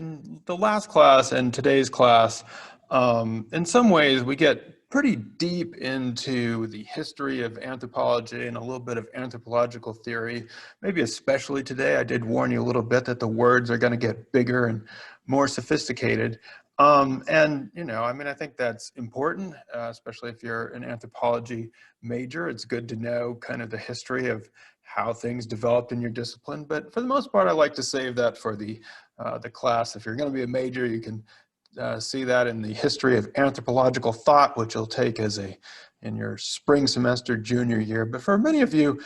in the last class and today's class, in some ways we get pretty deep into the history of anthropology and a little bit of anthropological theory. Maybe especially today, I did warn you a little bit that the words are going to get bigger and more sophisticated. And, you know, I mean, I think that's important, especially if you're an anthropology major. It's good to know kind of the history of how things developed in your discipline. But for the most part, I like to save that for the class. If you're going to be a major, you can see that in the history of anthropological thought, which you'll take as in your spring semester junior year. But for many of you,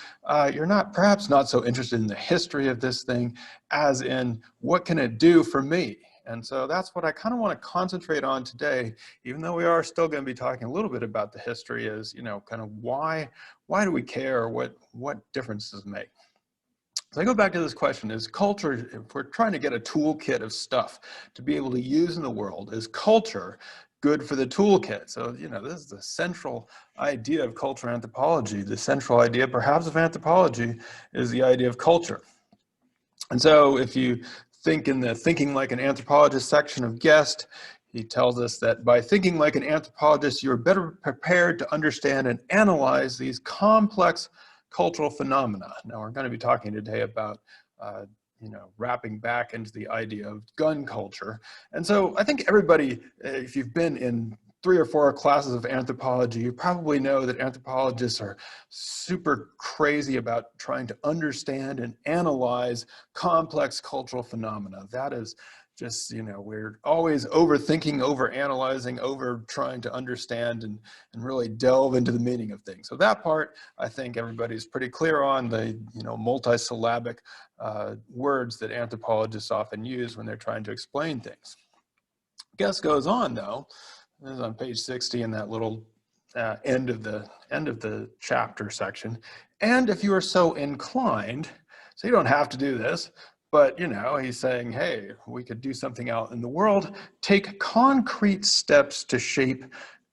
you're perhaps not so interested in the history of this thing as in what can it do for me? And so that's what I kind of want to concentrate on today, even though we are still going to be talking a little bit about the history, is, you know, kind of why do we care? What difference does it make? So I go back to this question: is culture, if we're trying to get a toolkit of stuff to be able to use in the world, is culture good for the toolkit? So, you know, this is the central idea of cultural anthropology. The central idea, perhaps, of anthropology is the idea of culture. And so if you think in the Thinking Like an Anthropologist section of Guest, he tells us that by thinking like an anthropologist, you're better prepared to understand and analyze these complex cultural phenomena. Now, we're going to be talking today about, you know, wrapping back into the idea of gun culture. And so I think everybody, if you've been in 3 or 4 classes of anthropology, you probably know that anthropologists are super crazy about trying to understand and analyze complex cultural phenomena. That is just, you know, we're always overthinking, overanalyzing, over trying to understand and really delve into the meaning of things. So that part, I think everybody's pretty clear on, the, you know, multisyllabic words that anthropologists often use when they're trying to explain things. Guest goes on, though. This is on page 60 in that little end of the chapter section. And if you are so inclined, so you don't have to do this, but, you know, he's saying, hey, we could do something out in the world, take concrete steps to shape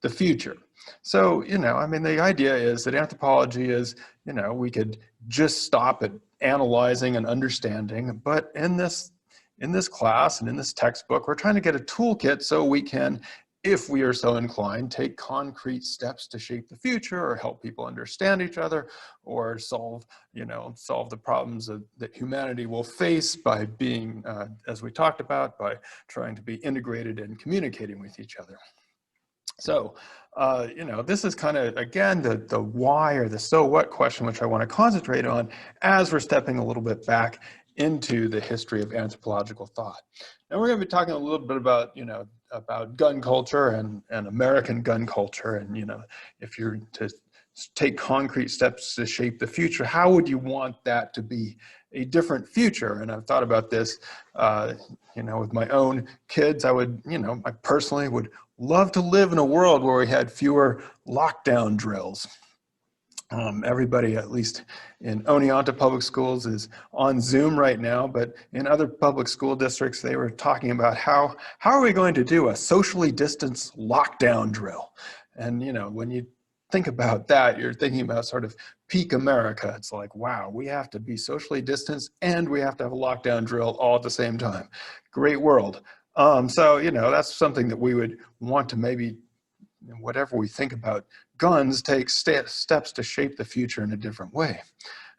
the future. So, you know, I mean, the idea is that anthropology is, you know, we could just stop at analyzing and understanding, but in this class and in this textbook, we're trying to get a toolkit so we can, if we are so inclined, take concrete steps to shape the future or help people understand each other or solve the problems that humanity will face by being, as we talked about, by trying to be integrated and communicating with each other. So, you know, this is kind of, again, the why or the so what question, which I want to concentrate on as we're stepping a little bit back into the history of anthropological thought. And we're going to be talking a little bit about, you know, about gun culture and American gun culture. And, you know, if you're to take concrete steps to shape the future, how would you want that to be a different future? And I've thought about this, you know, with my own kids. I would, you know, I personally would love to live in a world where we had fewer lockdown drills. Everybody, at least in Oneonta Public Schools, is on Zoom right now, but in other public school districts, they were talking about how are we going to do a socially distanced lockdown drill? And, you know, when you think about that, you're thinking about sort of peak America. It's like, wow, we have to be socially distanced and we have to have a lockdown drill all at the same time. Great world. So, you know, that's something that we would want to maybe, whatever we think about guns, take steps to shape the future in a different way.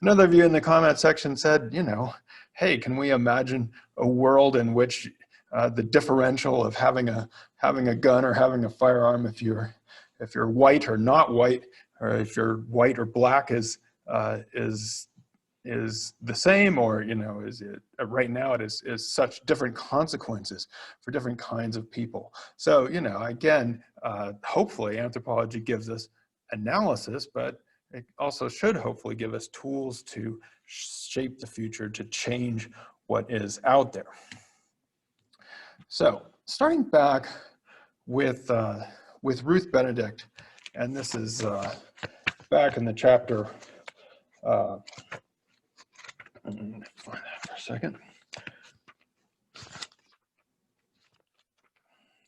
Another view in the comment section said, you know, hey, can we imagine a world in which the differential of having a gun or having a firearm, if you're white or not white, or if you're white or black, is the same, or, you know, is it right now it is such different consequences for different kinds of people. So, you know, again, hopefully anthropology gives us analysis, but it also should hopefully give us tools to shape the future, to change what is out there. So starting back with Ruth Benedict, and this is back in the chapter, let me find that for a second.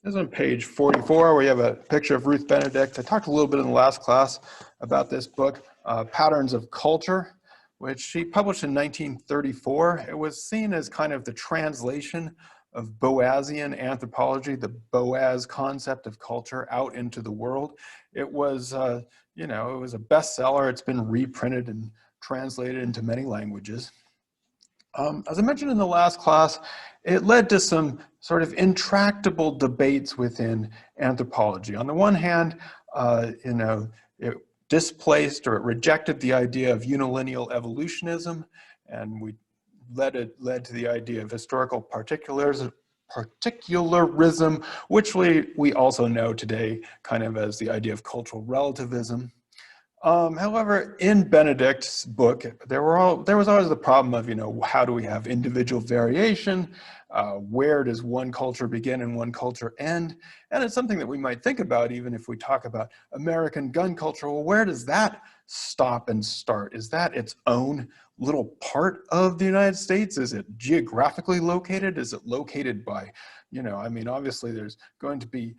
This is on page 44, where you have a picture of Ruth Benedict. I talked a little bit in the last class about this book, Patterns of Culture, which she published in 1934. It was seen as kind of the translation Boasian anthropology, the Boas concept of culture, out into the world. It was, you know, it was a bestseller. It's been reprinted and translated into many languages. As I mentioned in the last class, it led to some sort of intractable debates within anthropology. On the one hand, you know, it displaced or it rejected the idea of unilineal evolutionism, and led to the idea of historical particularism, which we also know today kind of as the idea of cultural relativism. However, in Benedict's book, there was always the problem of, you know, how do we have individual variation? Where does one culture begin and one culture end? And it's something that we might think about even if we talk about American gun culture. Well, where does that stop and start? Is that its own little part of the United States? Is it geographically located? Is it located by, you know, I mean, obviously there's going to be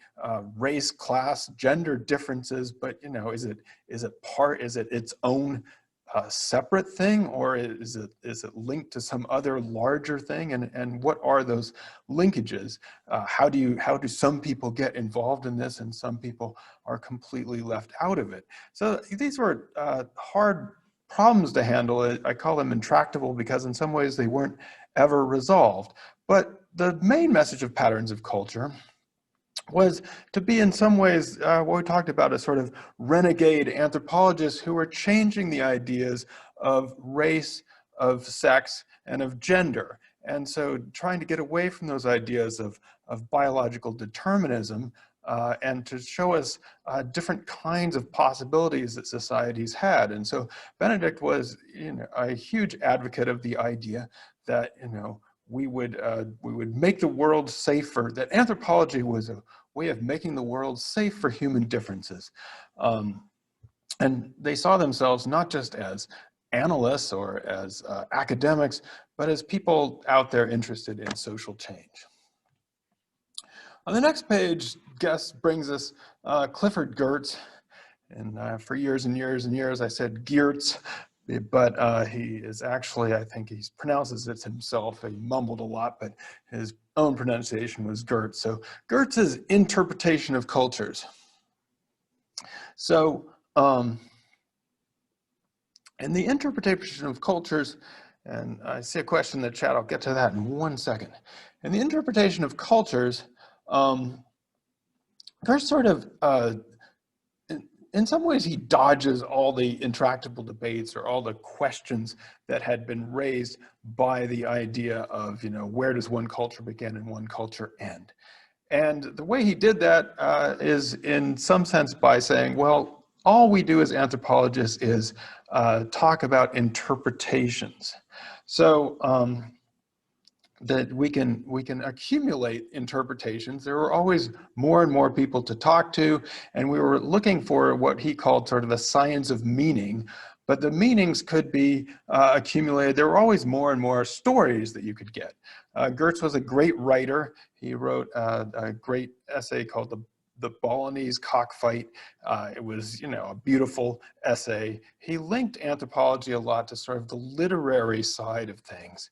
race, class, gender differences, but, you know, is it its own separate thing, or is it linked to some other larger thing? And what are those linkages? How do some people get involved in this and some people are completely left out of it? So these were hard problems to handle. I call them intractable because in some ways they weren't ever resolved. But the main message of Patterns of Culture was to be in some ways what we talked about as sort of renegade anthropologists who were changing the ideas of race, of sex, and of gender. And so trying to get away from those ideas of biological determinism and to show us different kinds of possibilities that societies had. And so Benedict was, you know, a huge advocate of the idea that, you know, we would make the world safer, that anthropology was a way of making the world safe for human differences. And they saw themselves not just as analysts or as academics, but as people out there interested in social change. On the next page, guest brings us Clifford Geertz. And for years and years and years, I said Geertz. But he is actually, I think he pronounces it himself. He mumbled a lot, but his own pronunciation was Geertz. So Geertz's interpretation of cultures. So in the interpretation of cultures, and I see a question in the chat, I'll get to that in 1 second. In the interpretation of cultures, Geertz sort of, in some ways, he dodges all the intractable debates or all the questions that had been raised by the idea of, you know, where does one culture begin and one culture end? And the way he did that is in some sense by saying, well, all we do as anthropologists is talk about interpretations. So that we can accumulate interpretations. There were always more and more people to talk to, and we were looking for what he called sort of the science of meaning, but the meanings could be accumulated. There were always more and more stories that you could get. Geertz was a great writer. He wrote a great essay called the Balinese Cockfight. It was, you know, a beautiful essay. He linked anthropology a lot to sort of the literary side of things.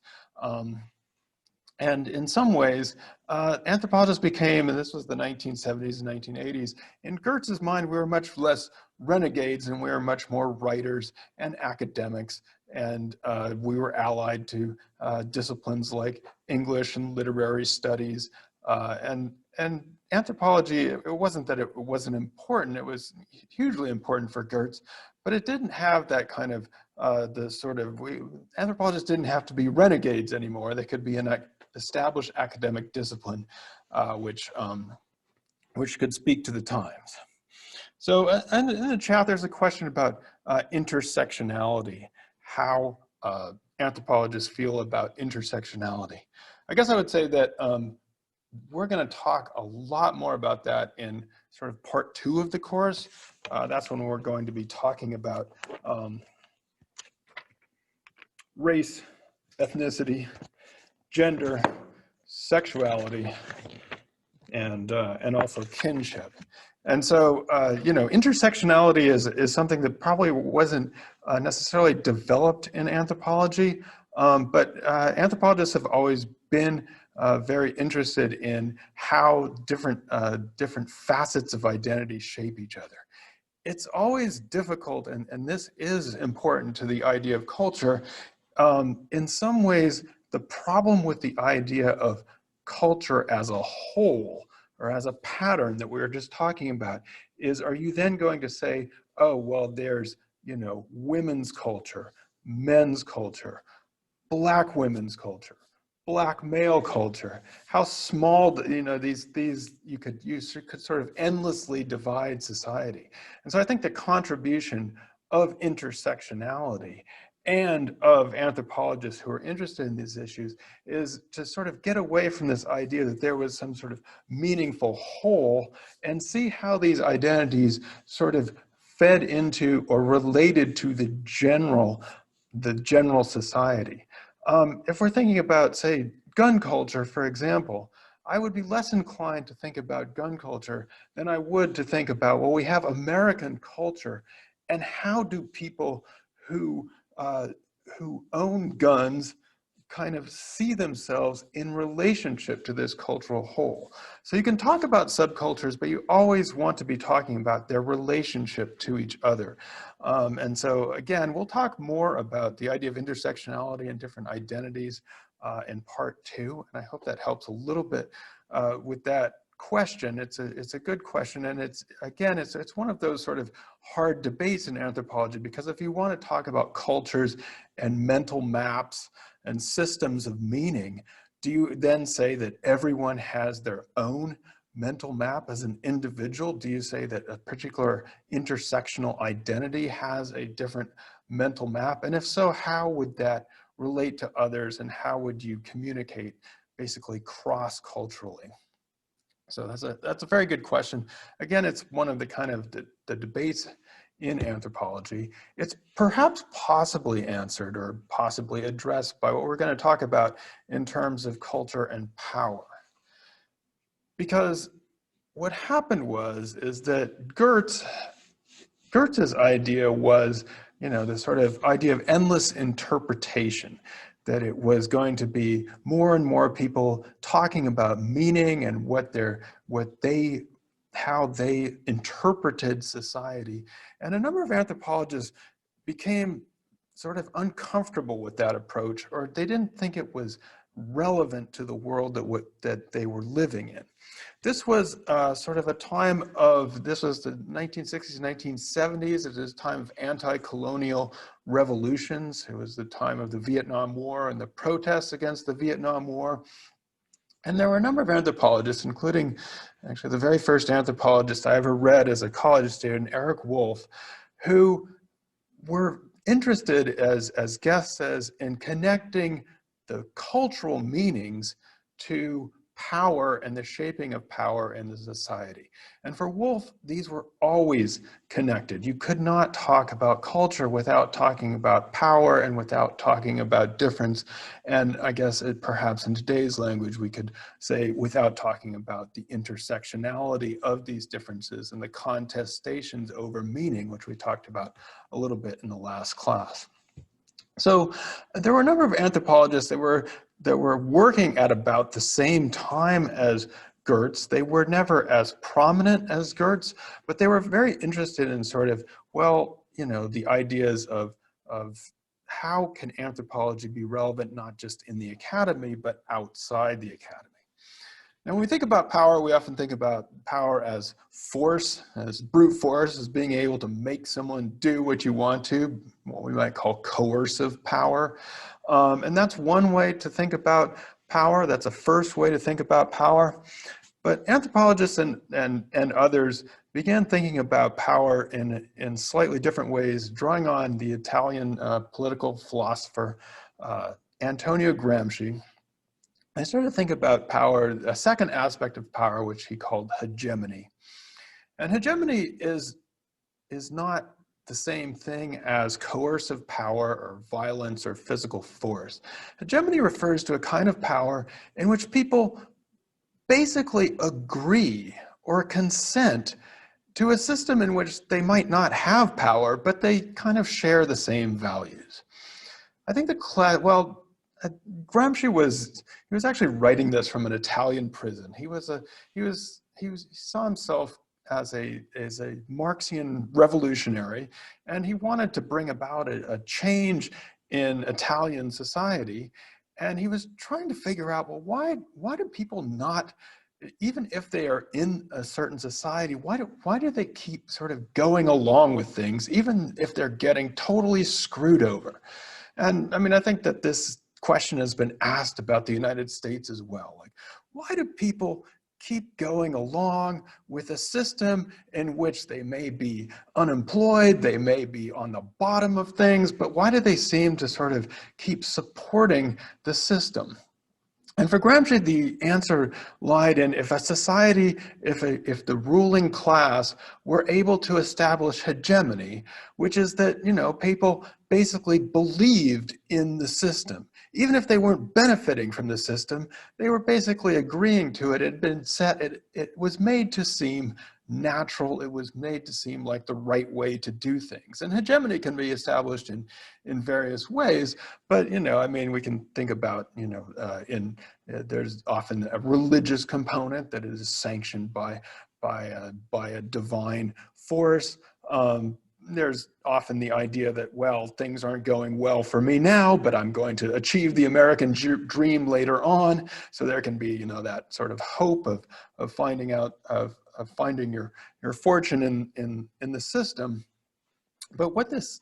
And in some ways, anthropologists became, and this was the 1970s and 1980s, in Geertz's mind, we were much less renegades and we were much more writers and academics. And we were allied to disciplines like English and literary studies. And anthropology, it wasn't that it wasn't important, it was hugely important for Geertz, but it didn't have that kind of, anthropologists didn't have to be renegades anymore. They could be an established academic discipline, which could speak to the times. So in the chat, there's a question about intersectionality, how anthropologists feel about intersectionality. I guess I would say that we're going to talk a lot more about that in sort of part 2 of the course. That's when we're going to be talking about race, ethnicity, gender, sexuality, and also kinship. And so, you know, intersectionality is something that probably wasn't necessarily developed in anthropology, but anthropologists have always been very interested in how different facets of identity shape each other. It's always difficult, and this is important to the idea of culture. In some ways, the problem with the idea of culture as a whole or as a pattern that we were just talking about is, are you then going to say, oh, well, there's, you know, women's culture, men's culture, Black women's culture, Black male culture, how small, you know, these you could sort of endlessly divide society. And so I think the contribution of intersectionality and of anthropologists who are interested in these issues is to sort of get away from this idea that there was some sort of meaningful whole and see how these identities sort of fed into or related to the general society. If we're thinking about, say, gun culture, for example, I would be less inclined to think about gun culture than I would to think about, well, we have American culture, and how do people who own guns kind of see themselves in relationship to this cultural whole. So you can talk about subcultures, but you always want to be talking about their relationship to each other. And so again, we'll talk more about the idea of intersectionality and different identities in part 2. And I hope that helps a little bit with that question. It's a good question, and it's one of those sort of hard debates in anthropology, because if you want to talk about cultures and mental maps and systems of meaning, do you then say that everyone has their own mental map as an individual? Do you say that a particular intersectional identity has a different mental map? And if so, how would that relate to others, and how would you communicate basically cross-culturally? So that's a very good question. Again, it's one of the kind of the debates in anthropology. It's perhaps possibly answered or possibly addressed by what we're going to talk about in terms of culture and power. Because what happened is that Gertz's idea was, you know, the sort of idea of endless interpretation, that it was going to be more and more people talking about meaning and how they interpreted society. And a number of anthropologists became sort of uncomfortable with that approach, or they didn't think it was relevant to the world that they were living in. This was sort of a time of, this was the 1960s, 1970s. It was a time of anti-colonial revolutions. It was the time of the Vietnam War and the protests against the Vietnam War. And there were a number of anthropologists, including actually the very first anthropologist I ever read as a college student, Eric Wolf, who were interested, as Guest says, in connecting the cultural meanings to power and the shaping of power in the society. And for Wolf, these were always connected. You could not talk about culture without talking about power and without talking about difference. And I guess perhaps in today's language, we could say without talking about the intersectionality of these differences and the contestations over meaning, which we talked about a little bit in the last class. So there were a number of anthropologists that were working at about the same time as Gertz. They were never as prominent as Gertz, but they were very interested in sort of, well, you know, the ideas of how can anthropology be relevant not just in the academy, but outside the academy. Now, when we think about power, we often think about power as force, as brute force, as being able to make someone do what you want to, what we might call coercive power. And that's one way to think about power. That's a first way to think about power. But anthropologists and others began thinking about power in slightly different ways, drawing on the Italian political philosopher Antonio Gramsci. I started to think about power, a second aspect of power, which he called hegemony. And hegemony is not the same thing as coercive power or violence or physical force. Hegemony refers to a kind of power in which people basically agree or consent to a system in which they might not have power, but they kind of share the same values. I think Gramsci he was actually writing this from an Italian prison. He saw himself as a Marxian revolutionary, and he wanted to bring about a change in Italian society. And he was trying to figure out, well, why do people not, even if they are in a certain society, why do they keep sort of going along with things, even if they're getting totally screwed over? And I mean, I think that this question has been asked about the United States as well. Like, why do people keep going along with a system in which they may be unemployed, they may be on the bottom of things, but why do they seem to sort of keep supporting the system? And for Gramsci, the answer lied in if a society, if the ruling class were able to establish hegemony, which is that, you know, people basically believed in the system. Even if they weren't benefiting from the system, they were basically agreeing to it. It had been set, it was made to seem natural. It was made to seem like the right way to do things. And hegemony can be established in various ways, but, you know, I mean, we can think about, you know, there's often a religious component that is sanctioned by a divine force. There's often the idea that, well, things aren't going well for me now, but I'm going to achieve the American dream later on. So there can be, you know, that sort of hope of finding out, of finding your fortune in the system. But what this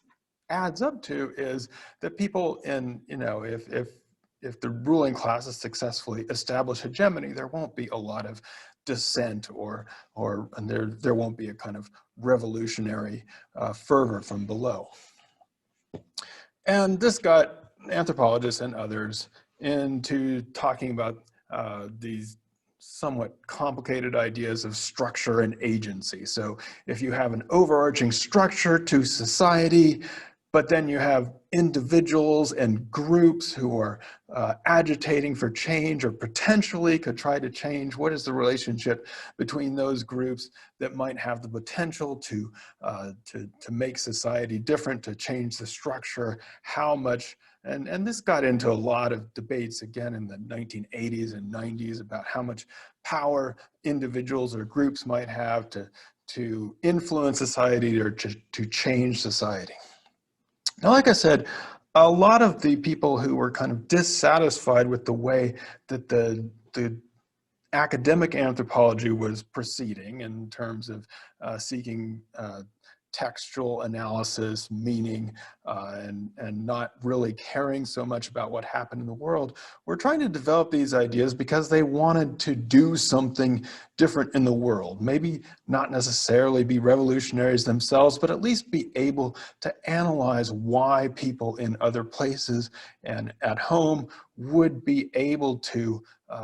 adds up to is that people in, you know, if the ruling classes successfully establish hegemony, there won't be a lot of dissent and there won't be a kind of revolutionary fervor from below. And this got anthropologists and others into talking about these somewhat complicated ideas of structure and agency. So if you have an overarching structure to society, but then you have individuals and groups who are agitating for change or potentially could try to change, what is the relationship between those groups that might have the potential to make society different, to change the structure, how much, and this got into a lot of debates again in the 1980s and 90s about how much power individuals or groups might have to influence society or to change society. Now, like I said, a lot of the people who were kind of dissatisfied with the way that the academic anthropology was proceeding in terms of seeking textual analysis, meaning, and not really caring so much about what happened in the world, were trying to develop these ideas because they wanted to do something different in the world. Maybe not necessarily be revolutionaries themselves, but at least be able to analyze why people in other places and at home would be able to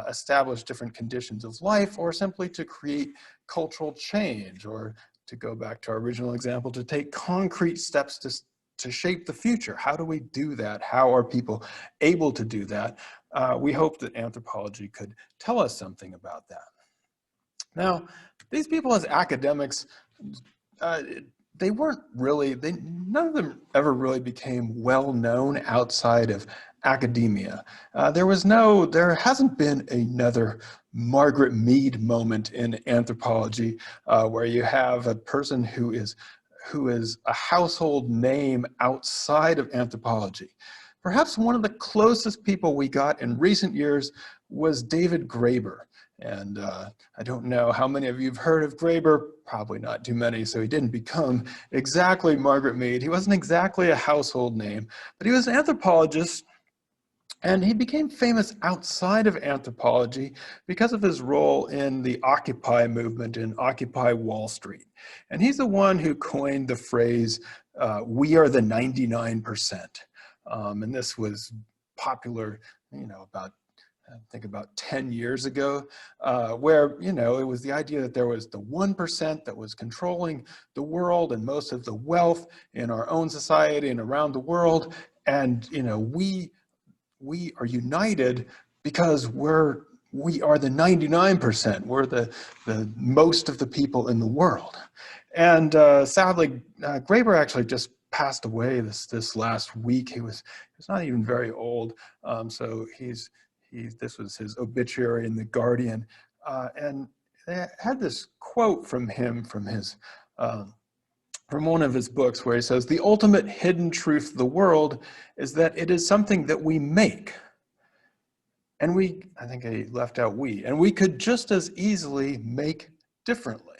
establish different conditions of life, or simply to create cultural change, or to go back to our original example, to take concrete steps to shape the future. How do we do that? How are people able to do that? We hope that anthropology could tell us something about that. Now, these people as academics, they weren't really, none of them ever really became well known outside of academia. There hasn't been another Margaret Mead moment in anthropology where you have a person who is a household name outside of anthropology. Perhaps one of the closest people we got in recent years was David Graeber. And I don't know how many of you have heard of Graeber, probably not too many, so he didn't become exactly Margaret Mead. He wasn't exactly a household name, but he was an anthropologist, and he became famous outside of anthropology because of his role in the Occupy movement in Occupy Wall Street. And he's the one who coined the phrase, "We are the 99%." And this was popular, you know, I think about 10 years ago, where, you know, it was the idea that there was the 1% that was controlling the world and most of the wealth in our own society and around the world. And, you know, we are united because we are the 99%. We're the most of the people in the world. And sadly, Graeber actually just passed away this last week. He was he's not even very old. So this was his obituary in The Guardian. And they had this quote from him from one of his books where he says, "The ultimate hidden truth of the world is that it is something that we make." And I think he left out we, and we could just as easily make differently.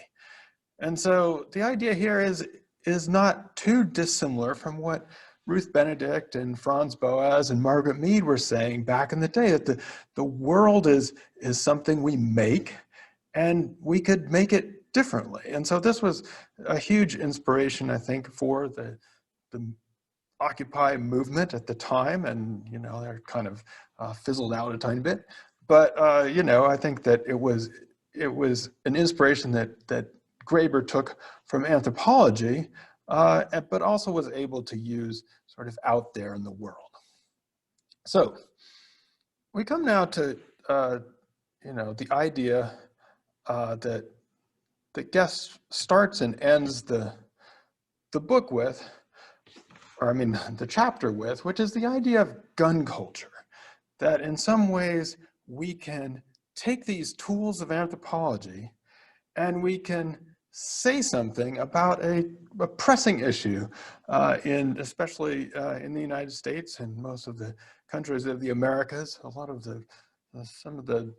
And so the idea here is not too dissimilar from what Ruth Benedict and Franz Boas and Margaret Mead were saying back in the day, that the world is something we make, and we could make it differently. And so this was a huge inspiration, I think, for the Occupy movement at the time. And, you know, they're kind of fizzled out a tiny bit. But, you know, I think that it was an inspiration that Graeber took from anthropology, but also was able to use sort of out there in the world. So we come now to, you know, the idea that the guest starts and ends the book with, or I mean the chapter with, which is the idea of gun culture. That in some ways we can take these tools of anthropology and we can say something about a pressing issue, especially in the United States and most of the countries of the Americas. A lot of some of the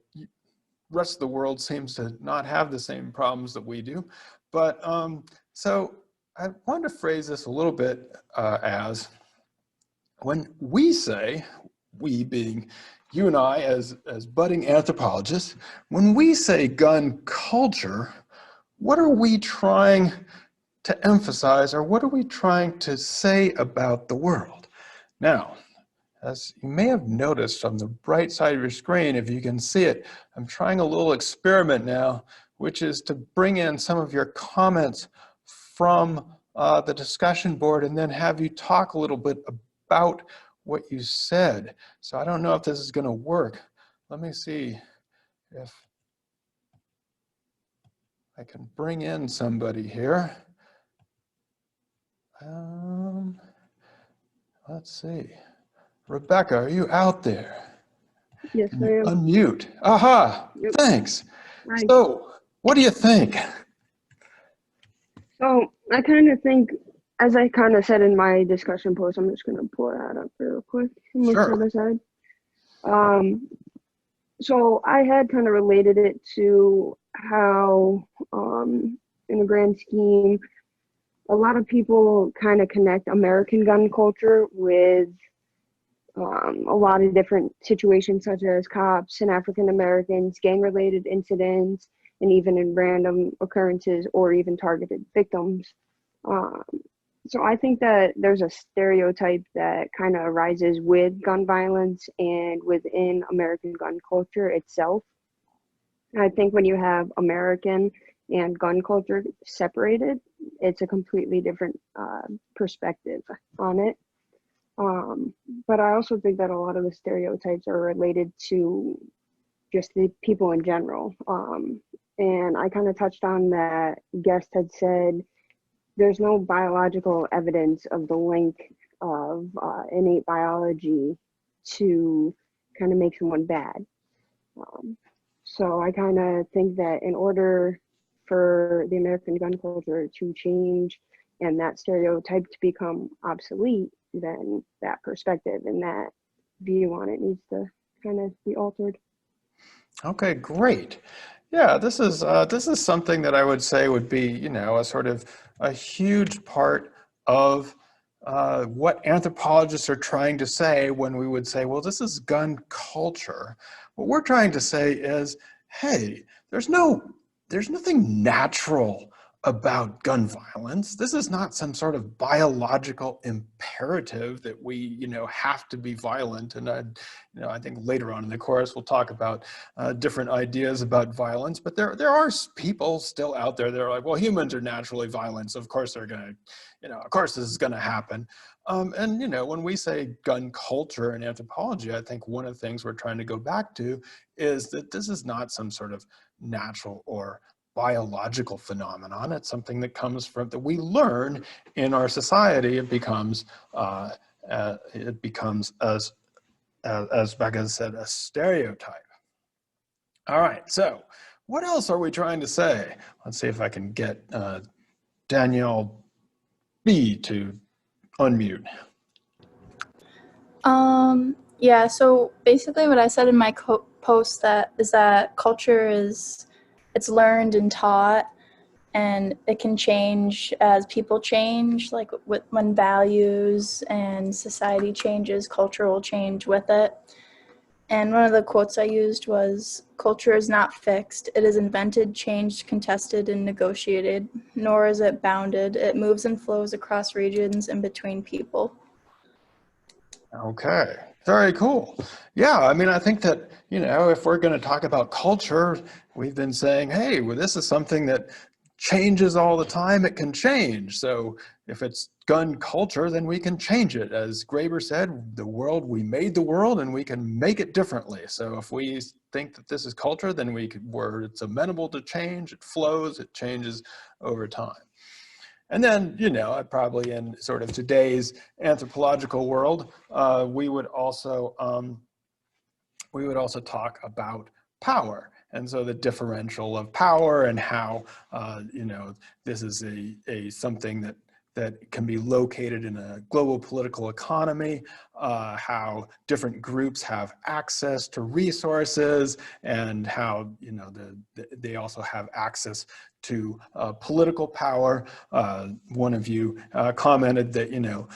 rest of the world seems to not have the same problems that we do. But so I wanted to phrase this a little bit as, when we say, we being you and I as budding anthropologists, when we say gun culture, what are we trying to emphasize, or what are we trying to say about the world? Now, as you may have noticed on the right side of your screen, if you can see it, I'm trying a little experiment now, which is to bring in some of your comments from the discussion board and then have you talk a little bit about what you said. So I don't know if this is going to work. Let me see if I can bring in somebody here. Let's see. Rebecca, are you out there? Yes, I am. Unmute. Aha, Yep. Thanks. Hi. So, what do you think? So I kind of think, as I kind of said in my discussion post, I'm just going to pull that up real quick and look Sure. for the side. So I had kind of related it to how, in the grand scheme, a lot of people kind of connect American gun culture with a lot of different situations, such as cops and African Americans, gang-related incidents, and even in random occurrences or even targeted victims. So I think that there's a stereotype that kind of arises with gun violence and within American gun culture itself. I think when you have American and gun culture separated, it's a completely different perspective on it. But I also think that a lot of the stereotypes are related to just the people in general. And I kind of touched on that. Guest had said there's no biological evidence of the link of innate biology to kind of make someone bad. So I kind of think that in order for the American gun culture to change and that stereotype to become obsolete, then that perspective and that view on it needs to kind of be altered. Okay, great. Yeah, this is something that I would say would be, you know, a sort of a huge part of what anthropologists are trying to say when we would say, well, this is gun culture. What we're trying to say is, hey, there's nothing natural about gun violence. This is not some sort of biological imperative that we, you know, have to be violent. And I think later on in the course we'll talk about different ideas about violence. But there are people still out there that are like, well, humans are naturally violent, so of course they're gonna, you know, of course this is gonna happen. And you know, when we say gun culture in anthropology, I think one of the things we're trying to go back to is that this is not some sort of natural or biological phenomenon. It's something that comes from, that we learn in our society. It becomes it becomes, as Becca said, a stereotype. All right, so what else are we trying to say? Let's see if I can get Danielle B to unmute. Yeah, so basically what I said in my post is that culture it's learned and taught, and it can change as people change, like when values and society changes, culture will change with it. And one of the quotes I used was, "Culture is not fixed. It is invented, changed, contested, and negotiated, nor is it bounded. It moves and flows across regions and between people." Okay, very cool. Yeah, I mean, I think that, you know, if we're going to talk about culture, we've been saying, hey, well, this is something that changes all the time. It can change. So if it's gun culture, then we can change it. As Graeber said, we made the world and we can make it differently. So if we think that this is culture, then it's amenable to change, it flows, it changes over time. And then, you know, probably in sort of today's anthropological world, we would also talk about power. And so the differential of power and how, you know, this is something that can be located in a global political economy, how different groups have access to resources, and how, you know, they also have access to political power. One of you commented that, you know,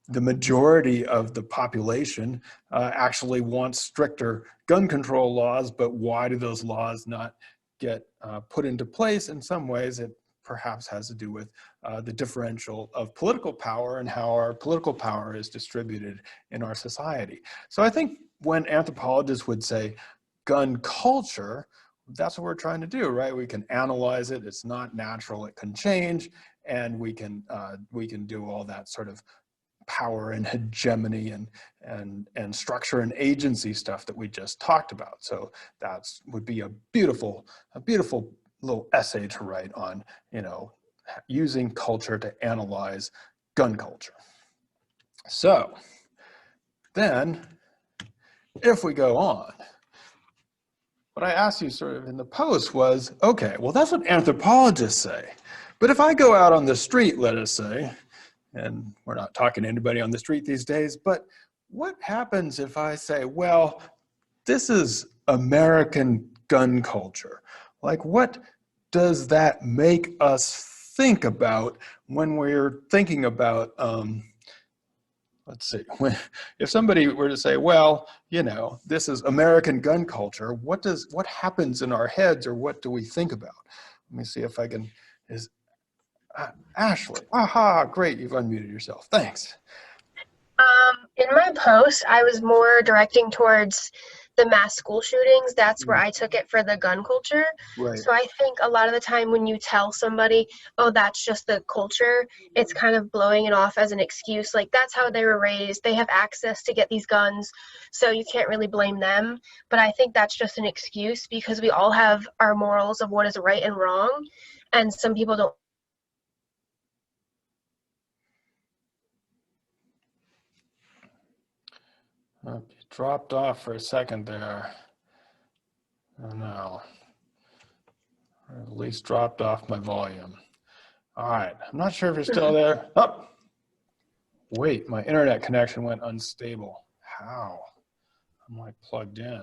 the majority of the population actually wants stricter gun control laws, but why do those laws not get put into place? In some ways, it perhaps has to do with the differential of political power and how our political power is distributed in our society. So I think when anthropologists would say gun culture, that's what we're trying to do, right? We can analyze it. It's not natural. It can change, and we can do all that sort of power and hegemony and structure and agency stuff that we just talked about. So that would be a beautiful little essay to write on, you know, using culture to analyze gun culture. So then, if we go on, what I asked you sort of in the post was, okay, well, that's what anthropologists say. But if I go out on the street, let us say, and we're not talking to anybody on the street these days, but what happens if I say, well, this is American gun culture? Like, what does that make us think about when we're thinking about, let's see, if somebody were to say, well, you know, this is American gun culture, what happens in our heads, or what do we think about? Let me see if I can, Ashley, aha, great, you've unmuted yourself, thanks. In my post, I was more directing towards the mass school shootings. That's where I took it for the gun culture. Right. So I think a lot of the time when you tell somebody, oh, that's just the culture, it's kind of blowing it off as an excuse. Like, that's how they were raised. They have access to get these guns, so you can't really blame them. But I think that's just an excuse, because we all have our morals of what is right and wrong. And some people don't. Oh, you dropped off for a second there. Oh no. Or at least dropped off my volume. All right, I'm not sure if you're still there. Oh, wait, my internet connection went unstable. How? I'm like plugged in.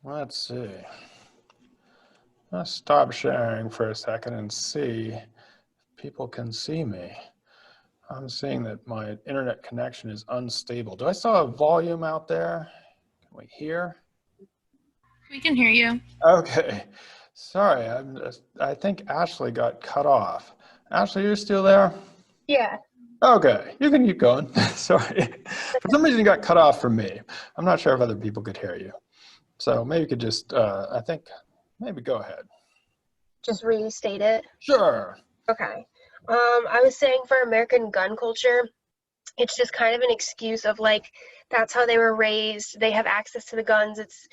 Let's see. Let's stop sharing for a second and see if people can see me. I'm seeing that my internet connection is unstable. Do I still have volume out there? Can we hear? We can hear you. Okay. Sorry, I think Ashley got cut off. Ashley, you're still there? Yeah. Okay, you can keep going. Sorry. For some reason you got cut off from me. I'm not sure if other people could hear you. So maybe you could just, I think, maybe go ahead. Just restate it? Sure. Okay. I was saying for American gun culture, it's just kind of an excuse of like, that's how they were raised, they have access to the guns, it's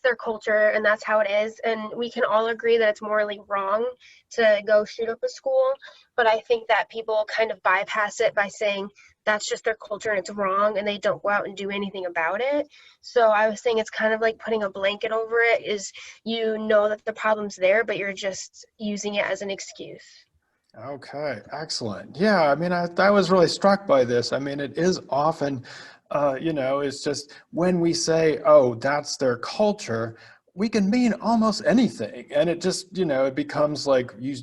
their culture, and that's how it is. And we can all agree that it's morally wrong to go shoot up a school, but I think that people kind of bypass it by saying that's just their culture and it's wrong, and they don't go out and do anything about it. So I was saying it's kind of like putting a blanket over it, is you know that the problem's there, but you're just using it as an excuse. Okay, excellent. Yeah, I mean, I was really struck by this. I mean, it is often, you know, it's just when we say, oh, that's their culture, we can mean almost anything. And it just, you know, it becomes like you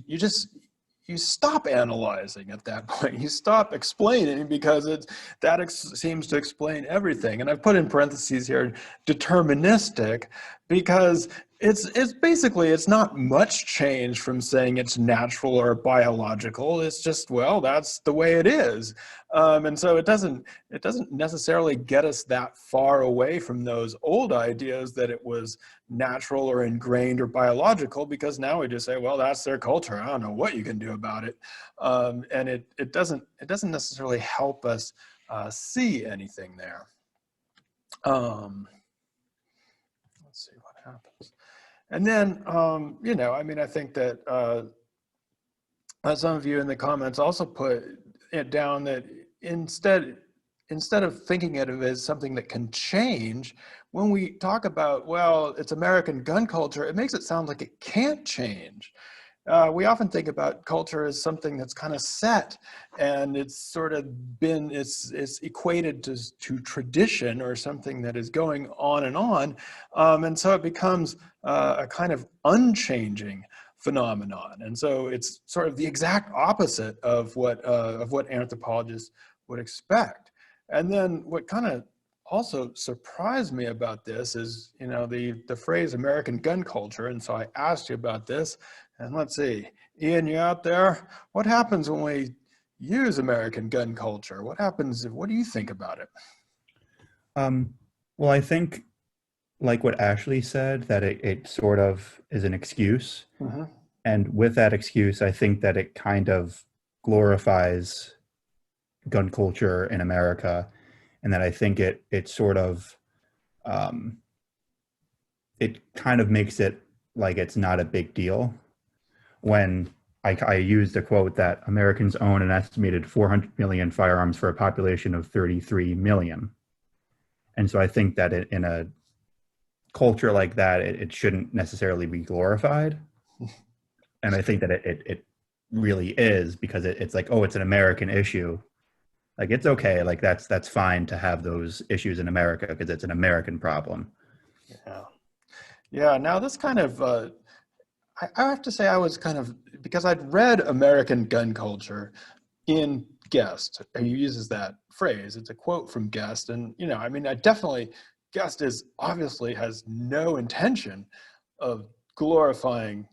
stop analyzing at that point. You stop explaining because seems to explain everything. And I've put in parentheses here, deterministic, because it's basically, it's not much change from saying it's natural or biological. It's just, well, that's the way it is. And so it doesn't necessarily get us that far away from those old ideas that it was natural or ingrained or biological, because now we just say, well, that's their culture. I don't know what you can do about it. And it doesn't necessarily help us see anything there. Let's see what happens. And then, you know, I mean, I think that some of you in the comments also put it down that instead of thinking of it as something that can change, when we talk about, well, it's American gun culture, it makes it sound like it can't change. We often think about culture as something that's kind of set, and it's sort of been, it's equated to tradition or something that is going on. And so it becomes a kind of unchanging phenomenon. And so it's sort of the exact opposite of what anthropologists would expect. And then what kind of also surprised me about this is, you know, the phrase American gun culture. And so I asked you about this. And let's see, Ian, you out there? What happens when we use American gun culture? What happens? What do you think about it? Well, I think, like what Ashley said, that it sort of is an excuse. Mm-hmm. And with that excuse, I think that it kind of glorifies gun culture in America. And that I think it sort of, it kind of makes it like it's not a big deal. When I used a quote that Americans own an estimated 400 million firearms for a population of 33 million. And so I think that in a culture like that, it shouldn't necessarily be glorified. And I think that it really is, because it's like, oh, it's an American issue. Like, it's okay. Like, that's fine to have those issues in America because it's an American problem. Yeah. Yeah. Now this kind of, I have to say I was kind of, because I'd read American gun culture in Guest. He uses that phrase. It's a quote from Guest. And, you know, I mean, Guest obviously has no intention of glorifying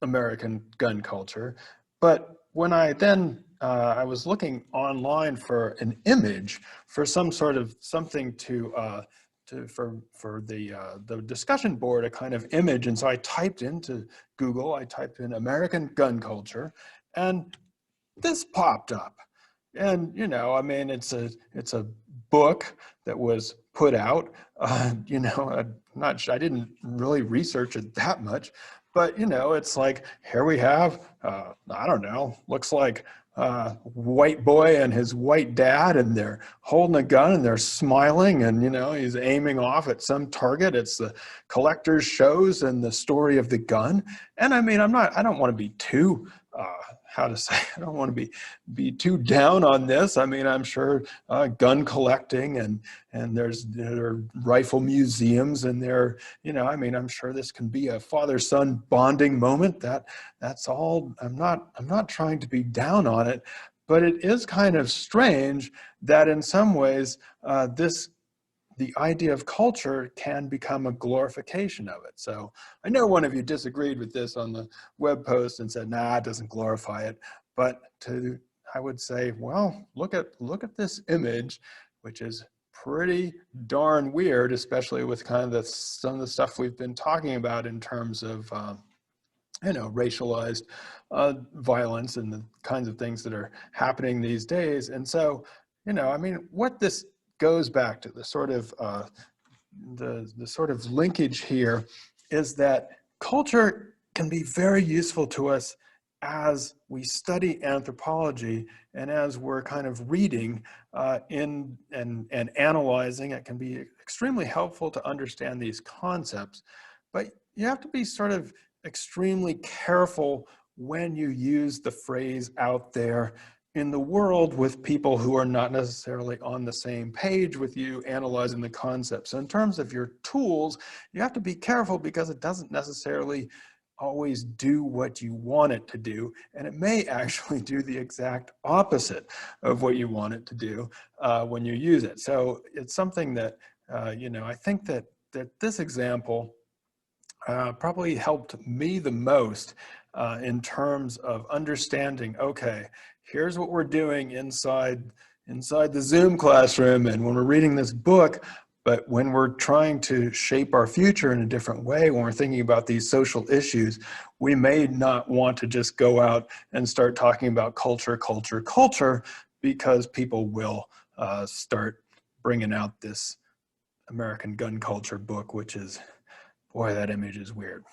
American gun culture. But when I then, I was looking online for an image for some sort of something for the discussion board, a kind of image. And so I typed into Google, I typed in American gun culture, and this popped up. And, you know, I mean, it's a book that was put out, you know, I didn't really research it that much, but, you know, it's like, here we have, I don't know, looks like white boy and his white dad, and they're holding a gun and they're smiling, and, you know, he's aiming off at some target. It's the collector's shows and the story of the gun. And I mean, I don't want to be too, I don't want to be too down on this. I mean, I'm sure gun collecting and there are rifle museums, and there, you know, I mean, I'm sure this can be a father-son bonding moment. That's all. I'm not trying to be down on it, but it is kind of strange that in some ways the idea of culture can become a glorification of it. So I know one of you disagreed with this on the web post and said, nah, it doesn't glorify it. But I would say, well, look at this image, which is pretty darn weird, especially with kind of some of the stuff we've been talking about in terms of racialized violence and the kinds of things that are happening these days. And so, I mean, what this goes back to, the sort of linkage here is that culture can be very useful to us as we study anthropology and as we're kind of reading and analyzing. It can be extremely helpful to understand these concepts, but you have to be sort of extremely careful when you use the phrase out there in the world with people who are not necessarily on the same page with you analyzing the concepts. So in terms of your tools, you have to be careful because it doesn't necessarily always do what you want it to do, and it may actually do the exact opposite of what you want it to do when you use it. So it's something that, I think that this example probably helped me the most in terms of understanding, okay, here's what we're doing inside the Zoom classroom and when we're reading this book, but when we're trying to shape our future in a different way, when we're thinking about these social issues, we may not want to just go out and start talking about culture, because people will start bringing out this American gun culture book, which is, boy, that image is weird.